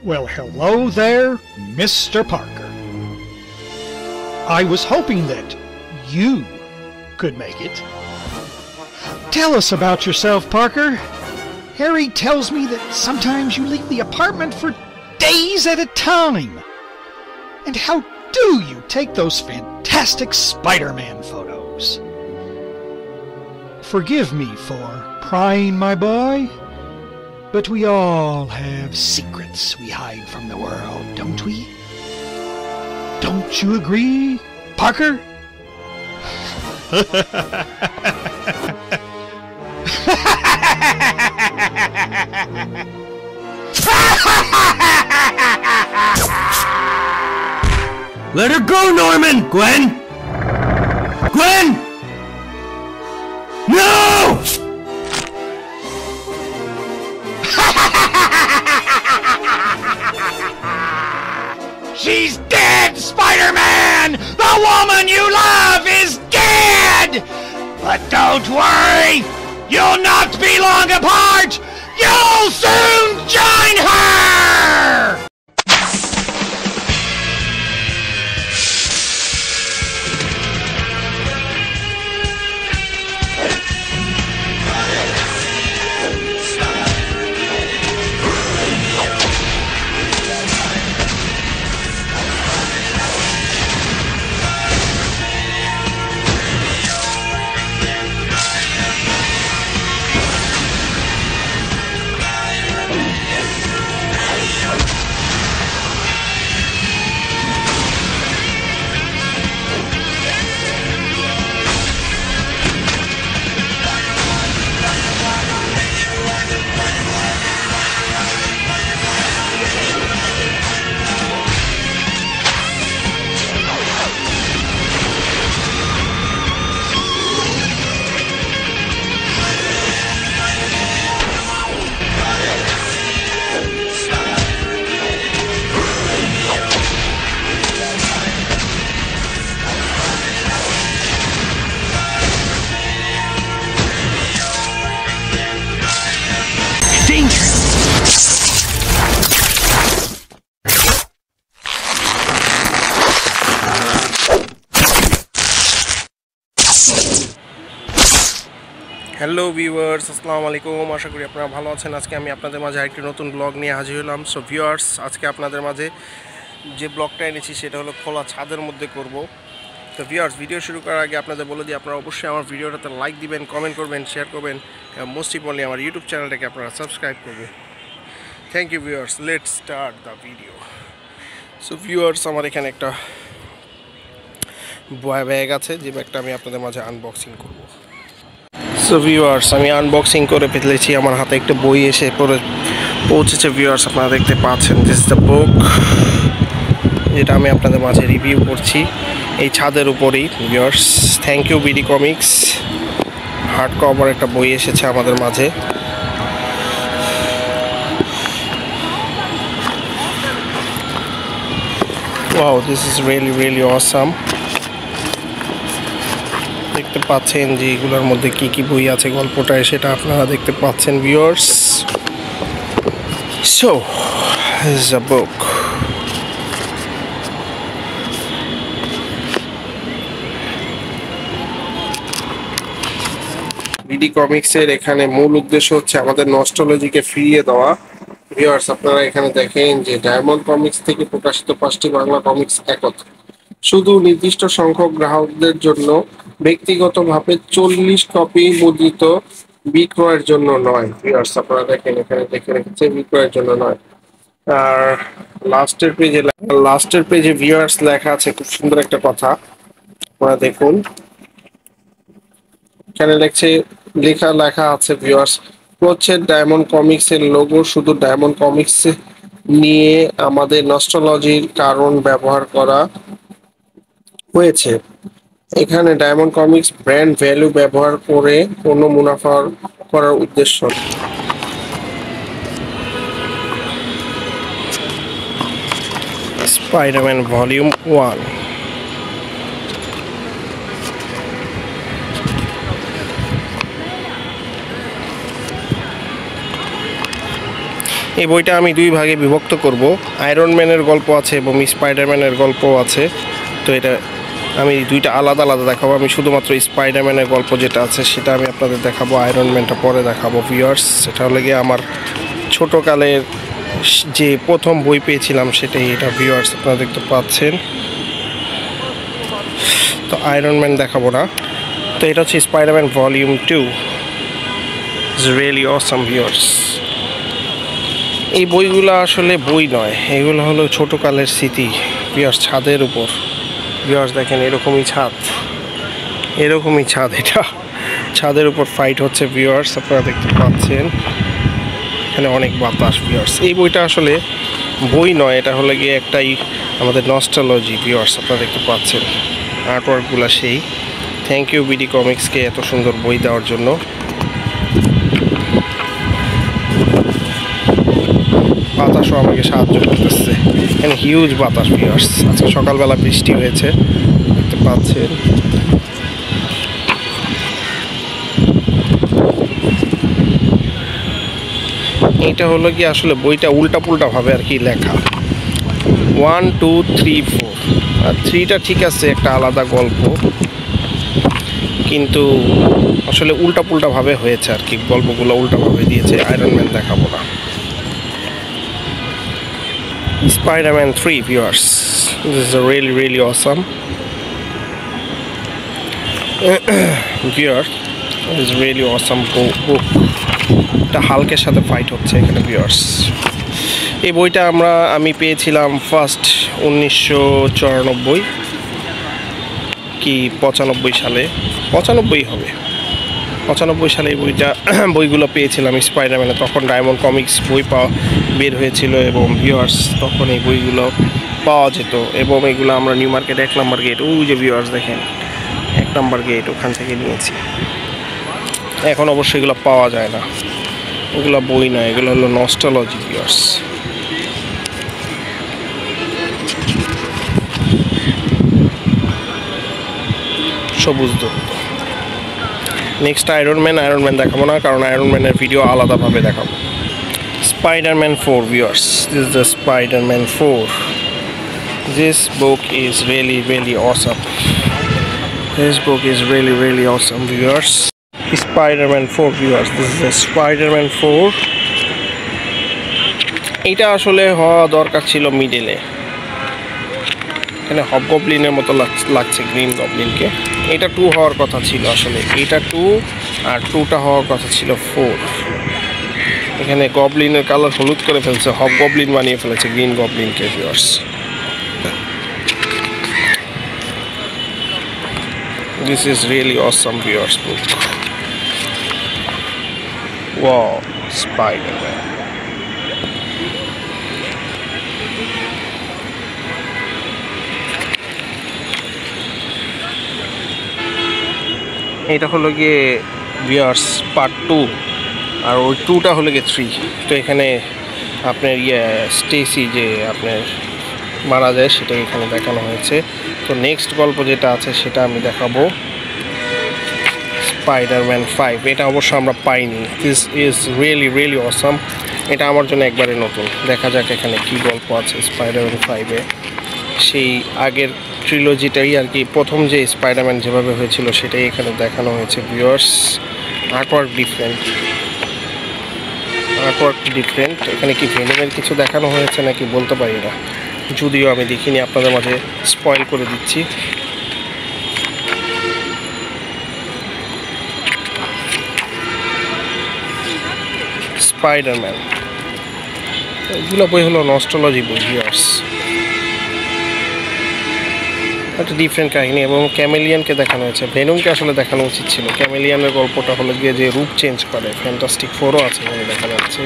Well, hello there, Mr. Parker. I was hoping that you could make it. Tell us about yourself, Parker. Harry tells me that sometimes you leave the apartment for days at a time. And how do you take those fantastic Spider-Man photos? Forgive me for prying, my boy, but we all have secrets we hide from the world, don't we? Don't you agree, Parker? Let her go, Norman! Gwen! Gwen! No! She's dead, Spider-Man! The woman you love is dead! But don't worry! You'll not be long apart! You'll soon join her! Hello viewers, আসসালামু আলাইকুম। আশা করি আপনারা ভালো আছেন। আজকে আমি আপনাদের মাঝে আরেকটি নতুন ব্লগ নিয়ে হাজির হলাম। সো ভিউয়ার্স, আজকে আপনাদের মাঝে যে ব্লগটা এনেছি সেটা হলো খোলা ছাদের মধ্যে করব। তো ভিউয়ার্স, ভিডিও শুরু করার আগে আপনাদের বলে দিই, আপনারা অবশ্যই আমার ভিডিওটাতে লাইক দিবেন, কমেন্ট করবেন, শেয়ার করবেন, মোস্ট ইম্পর্টেন্টলি আমার ইউটিউব চ্যানেলটাকে আপনারা সাবস্ক্রাইব করবেন। Thank you viewers, let's start the video. So viewers, আমার এখানে একটা ব্যাগ আছে, যে ব্যাগটা আমি আপনাদের মাঝে আনবক্সিং করব। সো ভিউয়ার্স, আমি আনবক্সিং করে ফেলেছি। আমার হাতে একটা বই এসে পৌঁছেছে ভিউয়ার্স, আপনারা দেখতে পাচ্ছেন। দিস ইজ দ্য বুক, যেটা আমি আপনাদের মাঝে রিভিউ করছি এই ছাদের উপরেই viewers. Thank you BD Comics. Hard cover একটা বই এসেছে আমাদের মাঝে। Wow, this is really awesome. দেখতে পাচ্ছেন যে এগুলোর মধ্যে কি কি বই আছে, গল্পটা সেটা আপনারা দেখতে পাচ্ছেন viewers. So this is a book. BD কমিক্সের এখানে মূল উদ্দেশ্য হচ্ছে আমাদের নস্টালজিকে ফিরিয়ে দেওয়া। ভিউয়ার্স, আপনারা এখানে দেখেন যে ডায়মন্ড কমিক্স থেকে প্রকাশিত 5টি বাংলা কমিক্স একত্রে শুধু নির্দিষ্ট সংখ্যক গ্রাহকদের জন্য ব্যক্তিগতভাবে 40 কপি মুদ্রিত, বিক্রয়ের জন্য নয়। ভিউয়ার্স, আপনারা দেখেন এখানে দেখে রেখেছে বিক্রয়ের জন্য নয়। আর লাস্টের পেজে ভিউয়ার্স লেখা আছে খুব সুন্দর একটা কথা, আপনারা দেখুন। এখানে লেখা আছে ভিউয়ার্স, প্রচ্ছদ ডায়মন্ড কমিক্স এর লোগো শুধু ডায়মন্ড কমিক্স নিয়ে আমাদের নস্টালজির কারণ ব্যবহার করা হয়েছে। এখানে ডায়মন্ড কমিক্স ব্র্যান্ড ভ্যালু ব্যবহার করে কোনো মুনাফা করার উদ্দেশ্য। Spiderman volume 1। এই বইটা আমি দুই ভাগে বিভক্ত করব। আয়রন ম্যানের গল্প আছে এবং স্পাইডারম্যানের গল্পও আছে। তো এটা আমি দুইটা আলাদা আলাদা দেখাবো। আমি শুধুমাত্র স্পাইডারম্যানের গল্প যেটা আছে সেটা আমি আপনাদের দেখাবো, আয়রন ম্যানটা পরে দেখাবো ভিউয়ার্স। সেটা হলো গিয়ে আমার ছোটোকালের যে প্রথম বই পেয়েছিলাম সেটাই এটা ভিউয়ার্স, আপনারা দেখতে পাচ্ছেন। তো আয়রন ম্যান দেখাবো না। তো এটা হচ্ছে Spiderman volume 2, it's really awesome viewers. এই বইগুলো আসলে বই নয়, এগুলো হলো ছোটোকালের স্মৃতি ভিউয়ার্স। ছাদের উপর ভিউয়ার্স দেখেন এরকমই ছাদ, এরকমই ছাদ, এটা ছাদের উপর ফাইট হচ্ছে ভিউয়ার্স, আপনারা দেখতে পাচ্ছেন। এখানে অনেক বাতাস ভিউয়ার্স। এই বইটা আসলে বই নয়, এটা হলো গিয়ে একটাই আমাদের নস্টালজি ভিউয়ার্স, আপনারা দেখতে পাচ্ছেন আর্টওয়ার্কগুলো সেই। থ্যাংক ইউ বিডি কমিক্সকে এত সুন্দর বই দেওয়ার জন্য। বাতাসও আমাকে সাহায্য করতেছে, এখানে হিউজ বাতাস ভিউয়ার্স। আজকে সকালবেলা বৃষ্টি হয়েছে, দেখতে পাচ্ছেন। এইটা হলো কি আসলে বইটা উল্টা পুল্টা ভাবে আর কি লেখা, 1 2 3 4, আর 3টা ঠিক আছে, একটা আলাদা গল্প, কিন্তু আসলে উল্টা পুল্টা ভাবে হয়েছে আর কি, গল্পগুলো উল্টা ভাবে দিয়েছে। আয়রন ম্যান দেখাবো না। Spider-Man 3 viewers, this is a really awesome viewer, this is really awesome book. এটা হালকের সাথে ফাইট হচ্ছে এখানে ভিউয়ার্স। এই বইটা আমি পেয়েছিলাম ফার্স্ট 1994 কি 95 সালে, 95 হবে, 95 সালে এই বইগুলো পেয়েছিলাম স্পাইডারম্যানে। তখন ডায়মন্ড কমিক্স বই বের হয়েছিল এবং ভিউয়ার্স তখন এই বইগুলো পাওয়া যেত, এবং এগুলো আমরা নিউ মার্কেট 1 নম্বর গেট, ওই যে ভিউয়ার্স দেখেন 1 নম্বর গেট, ওখান থেকে নিয়েছি। এখন অবশ্যই এগুলো পাওয়া যায় না, এগুলো বই না, এগুলো হলো নস্টালজি ভিউয়ার্স। সবুজ দত্ত। নেক্সট আয়রন ম্যান দেখাবো না, কারণ আয়রন ম্যানের ভিডিও আলাদাভাবে দেখাবো। Spider-Man 4 viewers, this is the Spider-Man 4. This book is really awesome. This book is really awesome viewers. Spider-Man 4 viewers, this is the Spider-Man 4. এটা আসলে হওয়া দরকার ছিল মিডলে, এখানে হবগবলিনের মতো লাগছে গ্রিন গবলিনকে। এটা 2 হওয়ার কথা ছিল আসলে, এটা 2 আর 2টা হওয়ার কথা ছিল 4। এখানে গবলিনের কালার হলুদ করে ফেলছে, হবগবলিন বানিয়ে ফেলেছে গ্রিন গবলিনকে viewers. This is really awesome viewers book. Wow, Spider-Man. এটা হলো গিয়ে ভিউয়ার্স পার্ট 2, আর ওই 2টা হলো গিয়ে 3। তো এখানে আপনার স্টেসি যে আপনার মারা যায় সেটা এখানে দেখানো হয়েছে। তো নেক্সট গল্প যেটা আছে সেটা আমি দেখাবো, স্পাইডারম্যান 5। এটা অবশ্য আমরা পাইনি, দিস ইজ রিয়েলি অসাম। এটা আমার জন্য একবারে নতুন। দেখা যাক এখানে কি গল্প আছে স্পাইডারম্যান 5-এ। সেই আগের ট্রিলজিটাই আর কি, প্রথম যে স্পাইডারম্যান যেভাবে হয়েছিল সেটাই এখানে দেখানো হয়েছে ভিউয়ার্স। Artwork different. এখানে কি ভেনমের কিছু দেখানো হয়েছে নাকি বলতে পারি না, যদিও আমি দেখিনি, আপনাদের মাঝে স্পয়েল করে দিচ্ছি। স্পাইডারম্যান এগুলো বই হলো নস্টালজি বই ভিউয়ার্স, একটা ডিফারেন্ট কাহিনী, এবং ক্যামেলিয়ানকে দেখানো হয়েছে। ভেনমকে আসলে দেখানো উচিত ছিল। ক্যামেলিয়ানের গল্পটা হলো গিয়ে যে রূপ চেঞ্জ করে, ফ্যান্টাস্টিক 4ও আছে এখানে দেখা যাচ্ছে।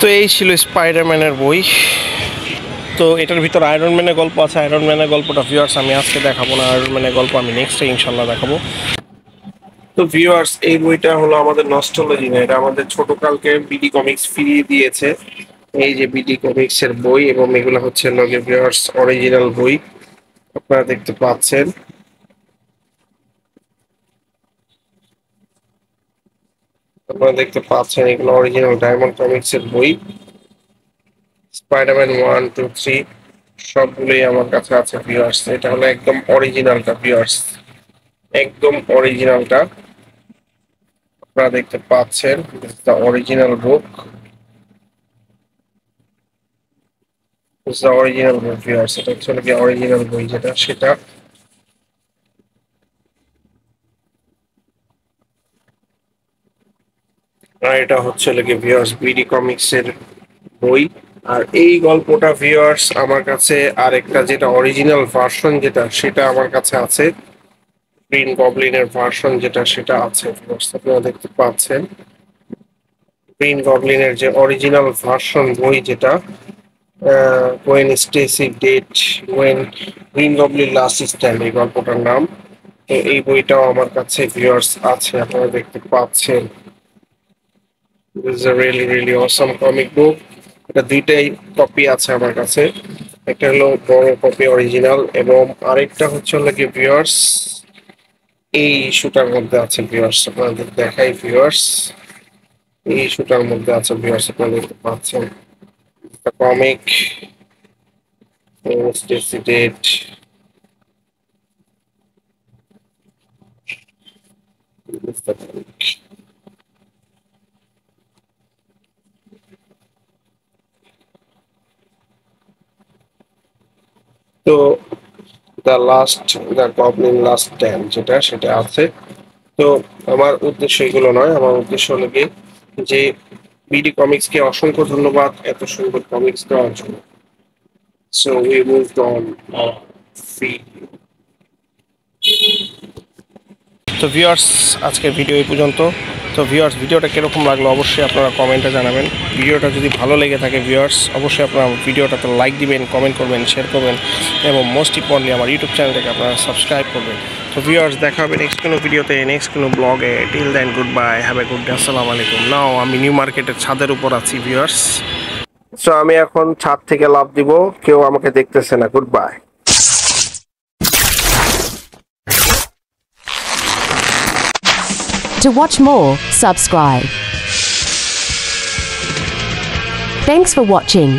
তো এই ছিল স্পাইডারম্যানের বই। তো এটার ভিতর আয়রন ম্যানের গল্প আছে। আয়রন ম্যানের গল্পটা ভিউয়ার্স আমি আজকে দেখাবো না, আয়রন ম্যানের গল্প আমি নেক্সটে ইনশাল্লাহ দেখাবো। তো ভিউয়ার্স, এই বইটা হলো আমাদের নস্টালজি না, এটা আমাদের ছোটকালকে বিডি কমিক্স ফিরিয়ে দিয়েছে। এই যে বিডি কমিক্স এর বই, এবং এগুলো হচ্ছে লগে ভিউয়ার্স অরিজিনাল বই আপনারা দেখতে পাচ্ছেন। আপনারা দেখতে পাচ্ছেন এগুলো অরিজিনাল ডায়মন্ড কমিক্স এর বই। স্পাইডারম্যান 1, 2, 3 সবগুলোই আমার কাছে আছে ভিউয়ার্স। এটা হলো একদম অরিজিনালটা ভিউয়ার্স, একদম অরিজিনালটা আপনারা দেখতে পাচ্ছেন। This is the original book, this is the original book viewers. এটা হচ্ছে কি অরিজিনাল বই যেটা সেটা। আর এটা হচ্ছে কি ভিউয়ার্স বিডি কমিক্স এর বই। আর এই গল্পটা ভিউয়ার্স আমার কাছে আরেকটা যেটা অরিজিনাল ভার্সন যেটা সেটা আমার কাছে আছে। গ্রিন গবলিনের ভার্সন যেটা সেটা আছে ভিউয়ার্স, আপনারা দেখতে পাচ্ছেন। গ্রিন গবলিনের যে অরিজিনাল ভার্সন বই যেটা, Gwen Stacy died, when Green Goblin last stand এই গল্পটার নাম। তো এই বইটাও আমার কাছে ভিউয়ার্স আছে, আপনারা দেখতে পাচ্ছেন। This is a really really awesome comic book. এটা দুইটাই কপি আছে আমার কাছে, একটা হলো বড় কপি অরিজিনাল, এবং আরেকটা হচ্ছে হলো কি ভিউয়ার্স এই ইস্যুটার মধ্যে আছে ভিউয়ার্স। আপনাদের দেখাই ভিউয়ার্স, এই ইস্যুটার মধ্যে আছে ভিউয়ার্স, আপনারা দেখতে পাচ্ছেন। The comic stacy date, is the comic. তো দ্য গবলিন লাস্ট স্ট্যান্ড যেটা সেটা আছে। তো আমার উদ্দেশ্য এগুলো নয়, আমার উদ্দেশ্য হলো কি যে বিডি কমিক্সকে অসংখ্য ধন্যবাদ এত সুন্দর কমিক্স দেওয়ার জন্য। So we moved on feed. তো ভিউয়ার্স, আজকের ভিডিও এই পর্যন্ত। তো ভিউয়ার্স, ভিডিওটা কীরকম লাগলো অবশ্যই আপনারা কমেন্টে জানাবেন। ভিডিওটা যদি ভালো লেগে থাকে ভিউয়ার্স, অবশ্যই আপনারা ভিডিওটাতে লাইক দিবেন, কমেন্ট করবেন, শেয়ার করবেন, এবং মোস্ট ইম্পর্টেন্টলি আমার ইউটিউব চ্যানেলটাকে আপনারা সাবস্ক্রাইব করবেন। তো ভিউয়ার্স, দেখা হবে নেক্সট কোনো ভিডিওতে, নেক্সট কোনো ব্লগে। Till then good bye, have a good day, আসসালামু আলাইকুম। নাও আমি নিউ মার্কেটের ছাদের উপর আছি ভিউয়ার্স। সো আমি এখন ছাদ থেকে লাফ দিব, কেউ আমাকে দেখতেছে না। Good bye. To watch more, subscribe. Thanks for watching.